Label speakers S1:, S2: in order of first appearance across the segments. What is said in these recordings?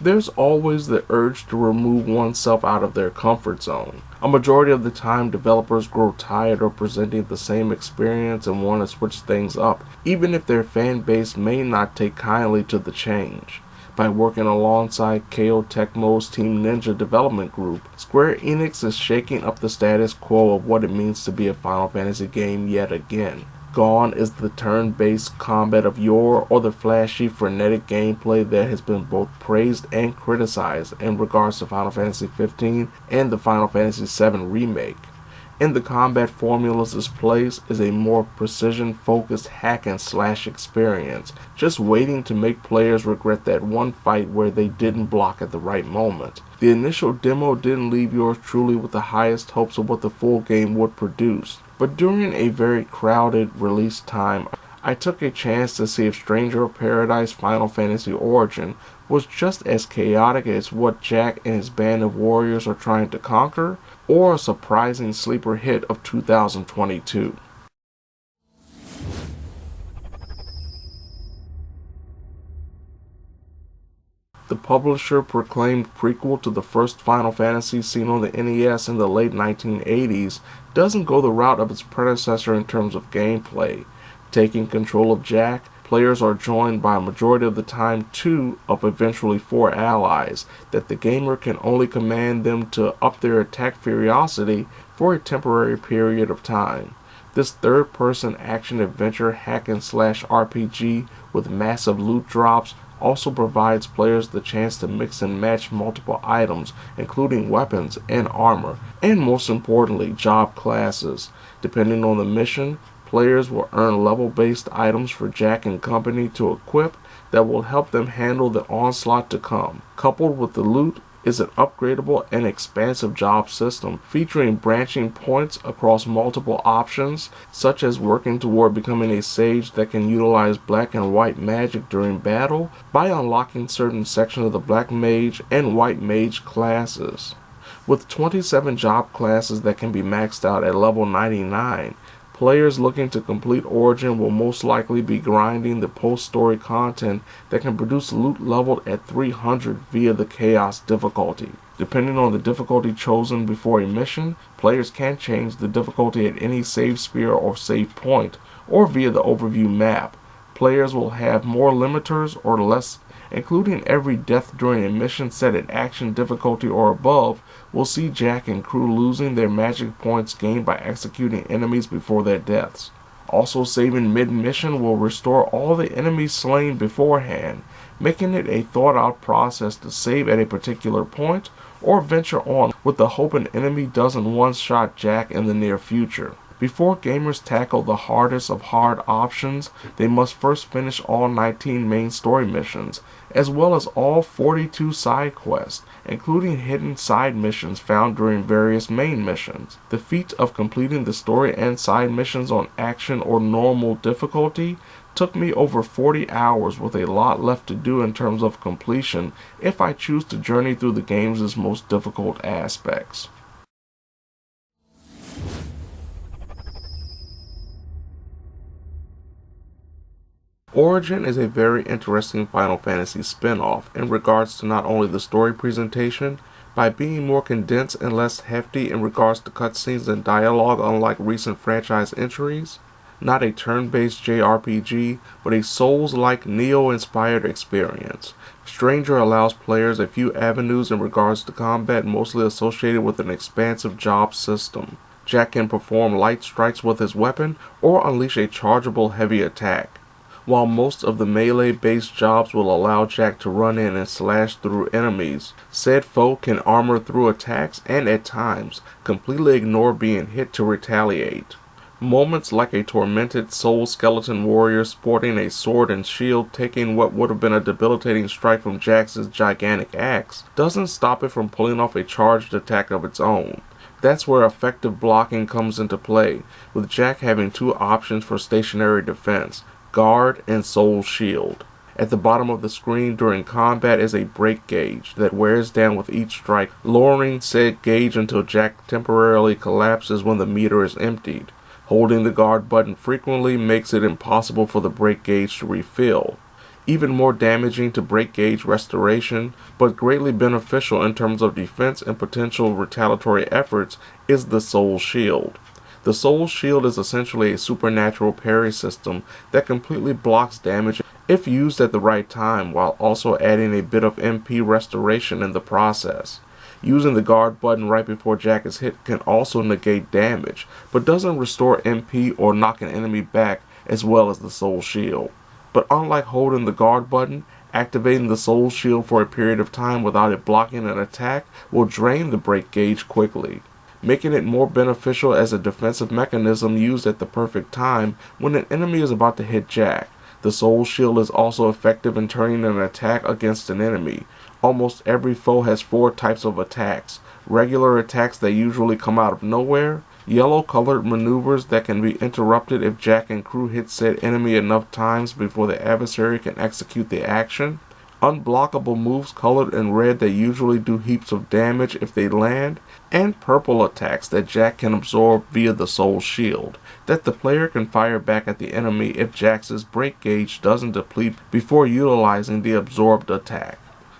S1: There's always the urge to remove oneself out of their comfort zone. A majority of the time, developers grow tired of presenting the same experience and want to switch things up, even if their fan base may not take kindly to the change. By working alongside KO Tecmo's Team Ninja development group, Square Enix is shaking up the status quo of what it means to be a Final Fantasy game yet again. Gone is the turn-based combat of yore or the flashy, frenetic gameplay that has been both praised and criticized in regards to Final Fantasy XV and the Final Fantasy VII Remake. In the combat formula's place is a more precision-focused hack-and-slash experience, just waiting to make players regret that one fight where they didn't block at the right moment. The initial demo didn't leave yours truly with the highest hopes of what the full game would produce, but during a very crowded release time, I took a chance to see if Stranger of Paradise Final Fantasy Origin was just as chaotic as what Jack and his band of warriors are trying to conquer, or a surprising sleeper hit of 2022. The publisher-proclaimed prequel to the first Final Fantasy seen on the NES in the late 1980s doesn't go the route of its predecessor in terms of gameplay. Taking control of Jack, players are joined by a majority of the time 2 of eventually 4 allies, that the gamer can only command them to up their attack ferocity for a temporary period of time. This third-person action-adventure hack-and-slash RPG with massive loot drops also provides players the chance to mix and match multiple items, including weapons and armor, and most importantly, job classes. Depending on the mission, players will earn level-based items for Jack and company to equip that will help them handle the onslaught to come. Coupled with the loot is an upgradable and expansive job system featuring branching points across multiple options, such as working toward becoming a sage that can utilize black and white magic during battle by unlocking certain sections of the black mage and white mage classes. With 27 job classes that can be maxed out at level 99, players looking to complete Origin will most likely be grinding the post-story content that can produce loot leveled at 300 via the Chaos difficulty. Depending on the difficulty chosen before a mission, players can change the difficulty at any save sphere or save point, or via the overview map. Players will have more limiters or less, including every death during a mission set at action difficulty or above will see Jack and crew losing their magic points gained by executing enemies before their deaths. Also, saving mid-mission will restore all the enemies slain beforehand, making it a thought-out process to save at a particular point or venture on with the hope an enemy doesn't one-shot Jack in the near future. Before gamers tackle the hardest of hard options, they must first finish all 19 main story missions, as well as all 42 side quests, including hidden side missions found during various main missions. The feat of completing the story and side missions on action or normal difficulty took me over 40 hours with a lot left to do in terms of completion if I choose to journey through the game's most difficult aspects. Origin is a very interesting Final Fantasy spin-off in regards to not only the story presentation, by being more condensed and less hefty in regards to cutscenes and dialogue unlike recent franchise entries, not a turn-based JRPG, but a Souls-like Neo-inspired experience. Stranger allows players a few avenues in regards to combat mostly associated with an expansive job system. Jack can perform light strikes with his weapon or unleash a chargeable heavy attack. While most of the melee-based jobs will allow Jack to run in and slash through enemies, said foe can armor through attacks and at times completely ignore being hit to retaliate. Moments like a tormented soul skeleton warrior sporting a sword and shield taking what would have been a debilitating strike from Jack's gigantic axe doesn't stop it from pulling off a charged attack of its own. That's where effective blocking comes into play, with Jack having 2 options for stationary defense: Guard and Soul Shield. At the bottom of the screen during combat is a break gauge that wears down with each strike, lowering said gauge until Jack temporarily collapses when the meter is emptied. Holding the guard button frequently makes it impossible for the break gauge to refill. Even more damaging to break gauge restoration, but greatly beneficial in terms of defense and potential retaliatory efforts, is the Soul Shield. The Soul Shield is essentially a supernatural parry system that completely blocks damage if used at the right time, while also adding a bit of MP restoration in the process. Using the guard button right before Jack is hit can also negate damage, but doesn't restore MP or knock an enemy back as well as the Soul Shield. But unlike holding the guard button, activating the Soul Shield for a period of time without it blocking an attack will drain the break gauge quickly, making it more beneficial as a defensive mechanism used at the perfect time when an enemy is about to hit Jack. The Soul Shield is also effective in turning an attack against an enemy. Almost every foe has 4 types of attacks: regular attacks that usually come out of nowhere, yellow-colored maneuvers that can be interrupted if Jack and crew hit said enemy enough times before the adversary can execute the action, unblockable moves colored in red that usually do heaps of damage if they land, and purple attacks that Jack can absorb via the Soul Shield, that the player can fire back at the enemy if Jax's break gauge doesn't deplete before utilizing the absorbed attack.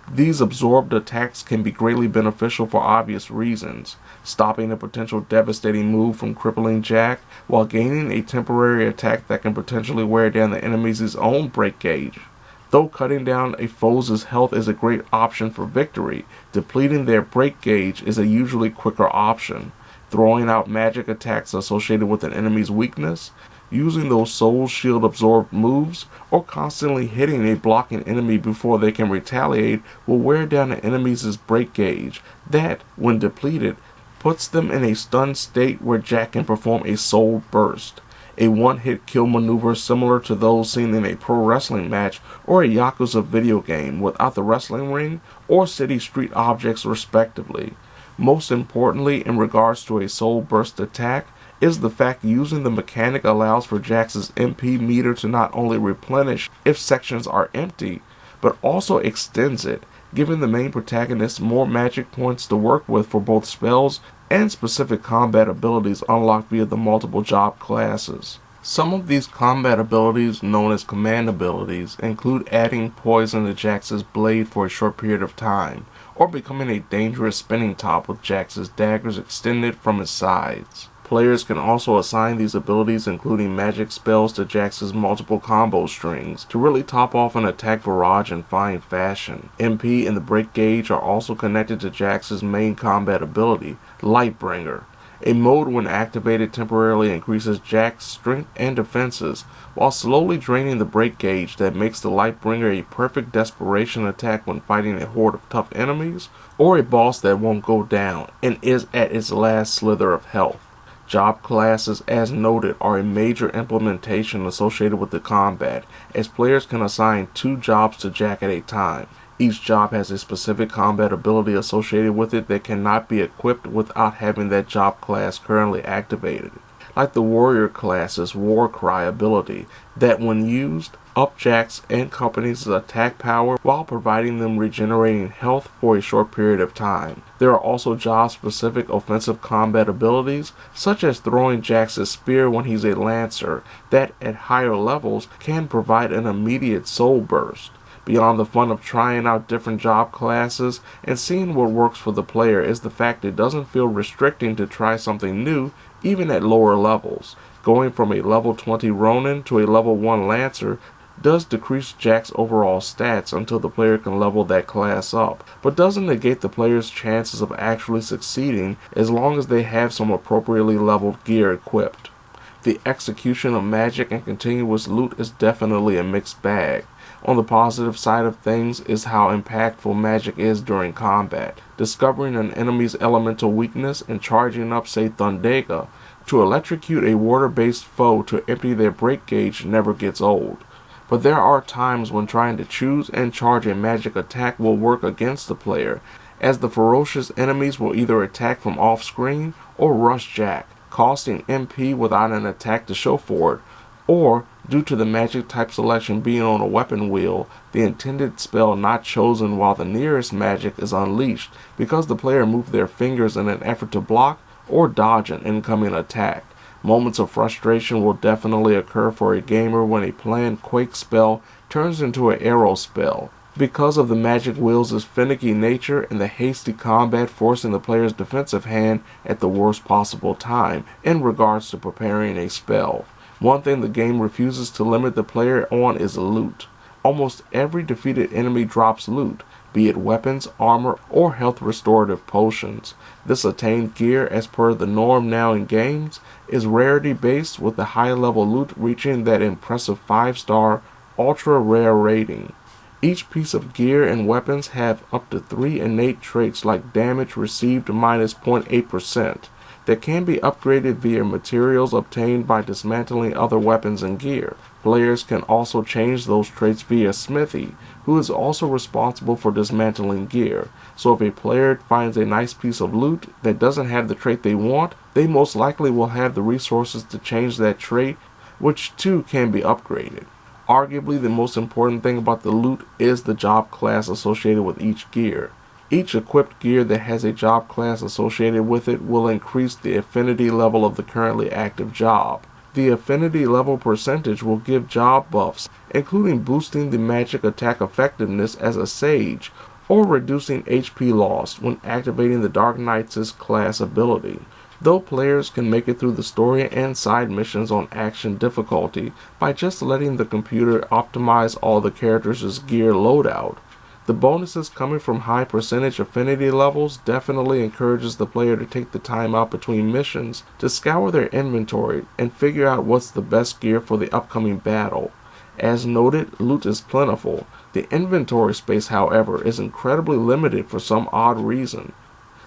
S1: These absorbed attacks can be greatly beneficial for obvious reasons, stopping a potential devastating move from crippling Jack, while gaining a temporary attack that can potentially wear down the enemy's own break gauge. Though cutting down a foe's health is a great option for victory, depleting their break gauge is a usually quicker option. Throwing out magic attacks associated with an enemy's weakness, using those Soul Shield absorbed moves, or constantly hitting a blocking enemy before they can retaliate will wear down the enemy's break gauge. That, when depleted, puts them in a stunned state where Jack can perform a Soul Burst, a one-hit kill maneuver similar to those seen in a pro wrestling match or a Yakuza video game without the wrestling ring or city street objects respectively. Most importantly, in regards to a Soul Burst attack, is the fact using the mechanic allows for Jax's MP meter to not only replenish if sections are empty, but also extends it, giving the main protagonist more magic points to work with for both spells and specific combat abilities unlocked via the multiple job classes. Some of these combat abilities, known as command abilities, include adding poison to Jax's blade for a short period of time, or becoming a dangerous spinning top with Jax's daggers extended from his sides. Players can also assign these abilities, including magic spells, to Jax's multiple combo strings to really top off an attack barrage in fine fashion. MP and the break gauge are also connected to Jax's main combat ability, Lightbringer. A mode when activated temporarily increases Jax's strength and defenses, while slowly draining the break gauge that makes the Lightbringer a perfect desperation attack when fighting a horde of tough enemies, or a boss that won't go down and is at its last slither of health. Job classes, as noted, are a major implementation associated with the combat, as players can assign 2 jobs to Jack at a time. Each job has a specific combat ability associated with it that cannot be equipped without having that job class currently activated, like the Warrior class's War Cry ability, that when used, up Jax and company's attack power while providing them regenerating health for a short period of time. There are also job-specific offensive combat abilities, such as throwing Jax's spear when he's a lancer, that at higher levels can provide an immediate soul burst. Beyond the fun of trying out different job classes and seeing what works for the player is the fact it doesn't feel restricting to try something new even at lower levels. Going from a level 20 Ronin to a level 1 Lancer does decrease Jack's overall stats until the player can level that class up, but doesn't negate the player's chances of actually succeeding as long as they have some appropriately leveled gear equipped. The execution of magic and continuous loot is definitely a mixed bag. On the positive side of things is how impactful magic is during combat. Discovering an enemy's elemental weakness and charging up, say, Thundega, to electrocute a water-based foe to empty their break gauge never gets old. But there are times when trying to choose and charge a magic attack will work against the player, as the ferocious enemies will either attack from off-screen or rush Jack, costing MP without an attack to show for it, or, due to the magic type selection being on a weapon wheel, the intended spell not chosen while the nearest magic is unleashed because the player moved their fingers in an effort to block or dodge an incoming attack. Moments of frustration will definitely occur for a gamer when a planned Quake spell turns into an arrow spell. Because of the magic wheel's finicky nature and the hasty combat forcing the player's defensive hand at the worst possible time in regards to preparing a spell. One thing the game refuses to limit the player on is loot. Almost every defeated enemy drops loot, be it weapons, armor, or health restorative potions. This attained gear, as per the norm now in games, is rarity based, with the high level loot reaching that impressive 5-star ultra rare rating. Each piece of gear and weapons have up to 3 innate traits like damage received minus 0.8% that can be upgraded via materials obtained by dismantling other weapons and gear. Players can also change those traits via Smithy, who is also responsible for dismantling gear. So if a player finds a nice piece of loot that doesn't have the trait they want, they most likely will have the resources to change that trait, which too can be upgraded. Arguably, the most important thing about the loot is the job class associated with each gear. Each equipped gear that has a job class associated with it will increase the affinity level of the currently active job. The affinity level percentage will give job buffs, including boosting the magic attack effectiveness as a sage, or reducing HP loss when activating the Dark Knight's class ability. Though players can make it through the story and side missions on action difficulty by just letting the computer optimize all the characters' gear loadout, the bonuses coming from high percentage affinity levels definitely encourages the player to take the time out between missions to scour their inventory and figure out what's the best gear for the upcoming battle. As noted, loot is plentiful. The inventory space, however, is incredibly limited for some odd reason.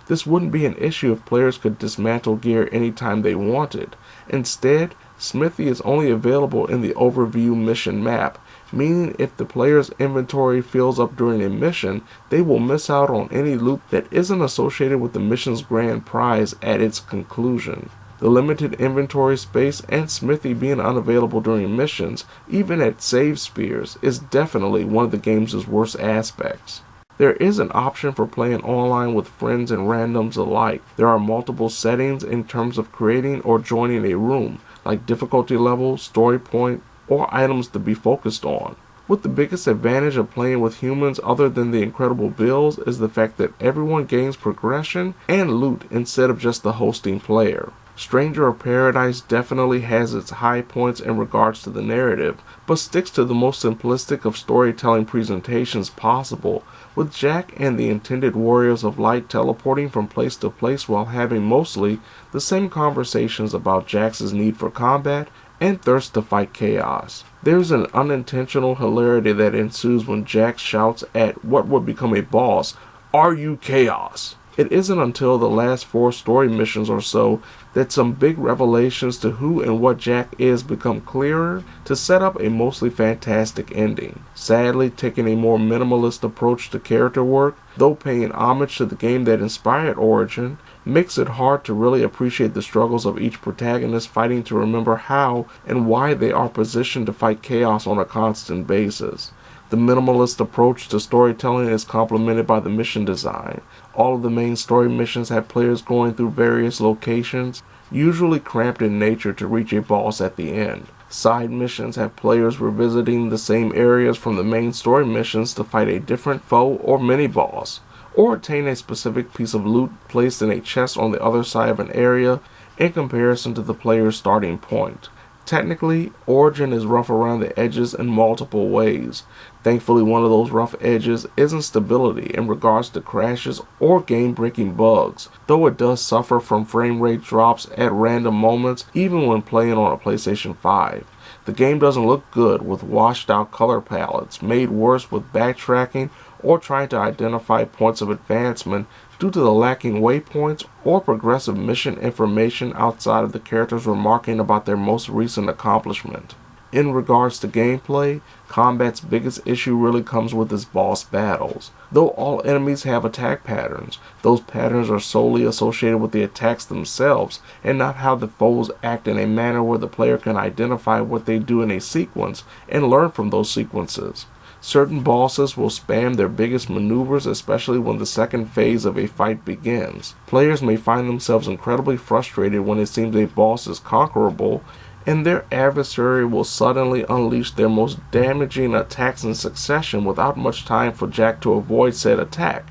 S1: This wouldn't be an issue if players could dismantle gear anytime they wanted. Instead, Smithy is only available in the overview mission map, meaning if the player's inventory fills up during a mission, they will miss out on any loot that isn't associated with the mission's grand prize at its conclusion. The limited inventory space and Smithy being unavailable during missions, even at save spears, is definitely one of the game's worst aspects. There is an option for playing online with friends and randoms alike. There are multiple settings in terms of creating or joining a room, like difficulty level, story point, or items to be focused on. With the biggest advantage of playing with humans other than the incredible builds is the fact that everyone gains progression and loot instead of just the hosting player. Stranger of Paradise definitely has its high points in regards to the narrative, but sticks to the most simplistic of storytelling presentations possible, with Jack and the intended Warriors of Light teleporting from place to place while having mostly the same conversations about Jack's need for combat and thirst to fight chaos. There's an unintentional hilarity that ensues when Jack shouts at what would become a boss, "Are you chaos?" It isn't until the last 4 story missions or so that some big revelations to who and what Jack is become clearer to set up a mostly fantastic ending. Sadly, taking a more minimalist approach to character work, though paying homage to the game that inspired Origin, makes it hard to really appreciate the struggles of each protagonist fighting to remember how and why they are positioned to fight chaos on a constant basis. The minimalist approach to storytelling is complemented by the mission design. All of the main story missions have players going through various locations, usually cramped in nature, to reach a boss at the end. Side missions have players revisiting the same areas from the main story missions to fight a different foe or mini-boss, or attain a specific piece of loot placed in a chest on the other side of an area in comparison to the player's starting point. Technically, Origin is rough around the edges in multiple ways. Thankfully, one of those rough edges isn't stability in regards to crashes or game-breaking bugs, though it does suffer from frame rate drops at random moments even when playing on a PlayStation 5. The game doesn't look good with washed out color palettes, made worse with backtracking or trying to identify points of advancement due to the lacking waypoints or progressive mission information outside of the characters remarking about their most recent accomplishment. In regards to gameplay, combat's biggest issue really comes with its boss battles. Though all enemies have attack patterns, those patterns are solely associated with the attacks themselves and not how the foes act in a manner where the player can identify what they do in a sequence and learn from those sequences. Certain bosses will spam their biggest maneuvers, especially when the second phase of a fight begins. Players may find themselves incredibly frustrated when it seems a boss is conquerable, and their adversary will suddenly unleash their most damaging attacks in succession without much time for Jack to avoid said attack.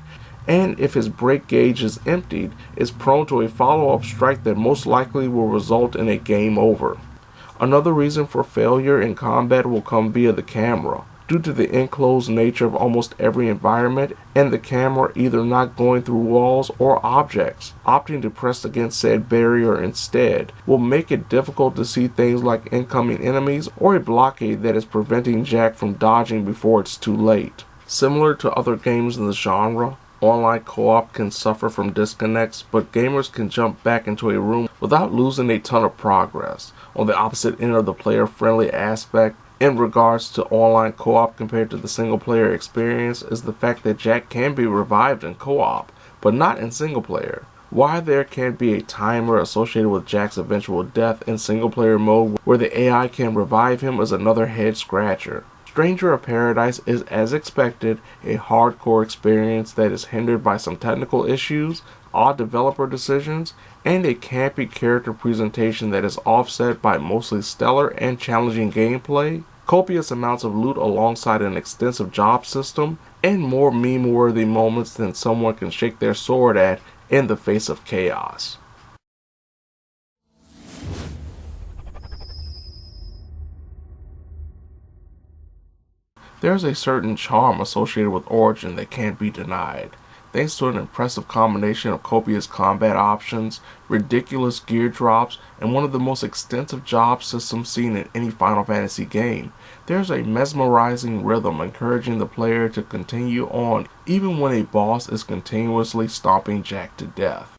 S1: And if his break gauge is emptied, is prone to a follow-up strike that most likely will result in a game over. Another reason for failure in combat will come via the camera, due to the enclosed nature of almost every environment and the camera either not going through walls or objects, opting to press against said barrier instead, will make it difficult to see things like incoming enemies or a blockade that is preventing Jack from dodging before it's too late. Similar to other games in the genre, online co-op can suffer from disconnects, but gamers can jump back into a room without losing a ton of progress. On the opposite end of the player-friendly aspect, in regards to online co-op compared to the single-player experience, is the fact that Jack can be revived in co-op, but not in single-player. Why there can't be a timer associated with Jack's eventual death in single-player mode where the AI can revive him is another head-scratcher. Stranger of Paradise is, as expected, a hardcore experience that is hindered by some technical issues, odd developer decisions, and a campy character presentation that is offset by mostly stellar and challenging gameplay, copious amounts of loot alongside an extensive job system, and more meme-worthy moments than someone can shake their sword at in the face of chaos. There's a certain charm associated with Origin that can't be denied. Thanks to an impressive combination of copious combat options, ridiculous gear drops, and one of the most extensive job systems seen in any Final Fantasy game, there's a mesmerizing rhythm encouraging the player to continue on even when a boss is continuously stomping Jack to death.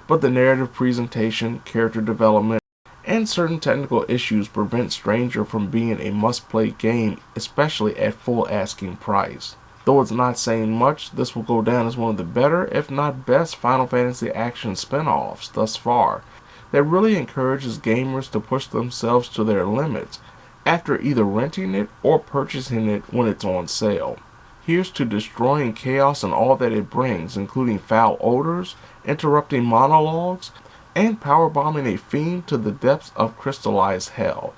S1: But the narrative presentation, character development, and certain technical issues prevent Stranger from being a must-play game, especially at full asking price. Though it's not saying much, this will go down as one of the better, if not best, Final Fantasy action spin-offs thus far, that really encourages gamers to push themselves to their limits, after either renting it or purchasing it when it's on sale. Here's to destroying chaos and all that it brings, including foul odors, interrupting monologues, and powerbombing a fiend to the depths of crystallized hell.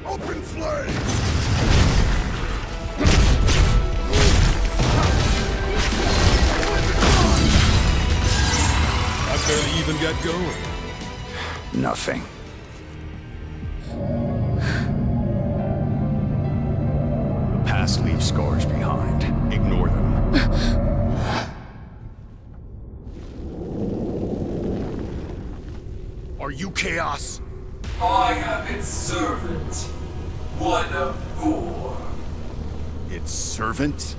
S2: Open flame! I barely even got going.
S3: Nothing. The past leaves scars behind. Ignore them. Are you Chaos?
S4: I am its servant. One of four.
S3: Its servant?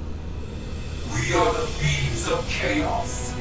S4: We are the beings of chaos.